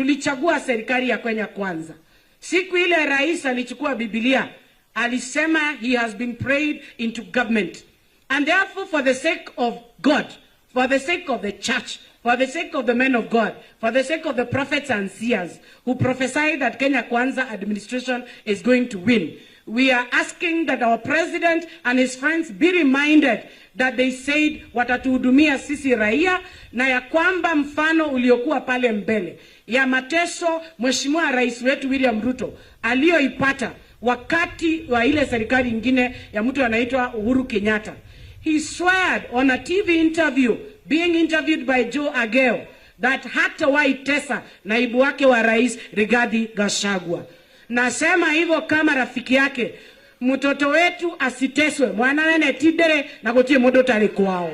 tulichagua serikali ya Kenya Kwanza. Siku ile rais alichukua Biblia, alisema he has been prayed into government. And therefore, for the sake of God, for the sake of the church, for the sake of the men of God, for the sake of the prophets and seers who prophesied that Kenya Kwanza administration is going to win, we are asking that our president and his friends be reminded that they said watatuhudumia sisi raia, na ya kwamba mfano uliokuwa pale mbele ya mateso mheshimiwa rais wetu William Ruto aliyoipata wakati wa ile serikali nyingine ya mtu anaitwa Uhuru Kenyatta. He sweared on a TV interview, being interviewed by Joe Ageo, that hatawahi tesa naibu wake wa rais Rigathi Gachagua. Nasema hivyo kama rafiki yake, mtoto wetu asiteswe, mwana nene tidere na kutie modo tali kwao.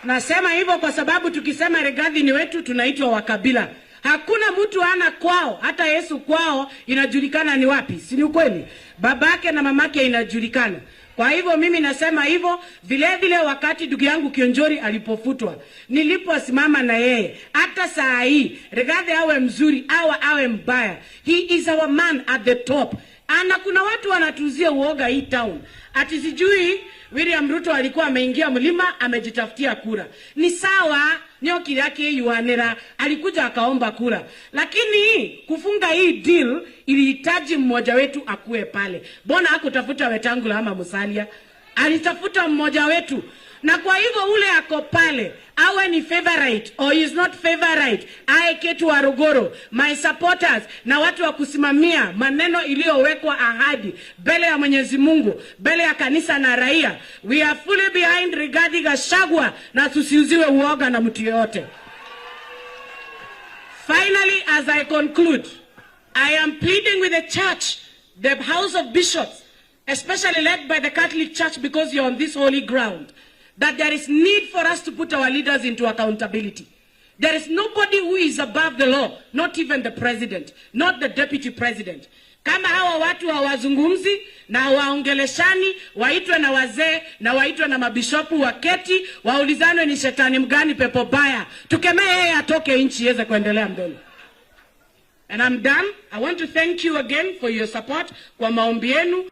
Nasema hivyo kwa sababu tukisema Rigathi ni wetu tunaitwa wakabila. Hakuna mtu ana kwao, hata Yesu kwao inajulikana ni wapi, si ni ukweli? Babake na mamake inajulikana. Kwa hivyo mimi nasema hivyo, vile vile wakati ndugu yangu Kionjori alipofutwa, niliposimama na yeye, hata saa hii, Rigathi awe mzuri, awe mbaya, he is our man at the top. Ana kuna watu wanatuzia uoga hii town. Ati sijui William Ruto alikuwa ameingia mlima amejitafutia kura. Ni sawa, nyoki yake yuanera alikuja akaomba kura. Lakini kufunga hii deal ilihitaji mmoja wetu akue pale. Bona hakutafuta Wetangula ama Musalia. Alitafuta mmoja wetu. Na kwa hivyo ule ako pale, awe ni favorite or is not favorite, Ketu Warugoro, my supporters na watu wa kusimamia maneno iliyowekwa ahadi mbele ya Mwenyezi Mungu, mbele ya kanisa na raia, we are fully behind Rigathi Gachagua, na tusiuziwe uoga na mtu yote. Finally, as I conclude, I am pleading with the church, the House of Bishops, especially led by the Catholic Church, because you're on this holy ground, that there is need for us to put our leaders into accountability. There is nobody who is above the law, not even the president, not the deputy president. Kama hawa watu hawazungumzi na waongeleshani, waitwe na wazee na waitwe na mabishopu waketi, waulizanwe ni shetani mgani pepo baya, tukemee yeye atoke nchi iweze kuendelea mbele. And I'm done. I want to thank you again for your support kwa maombi yenu.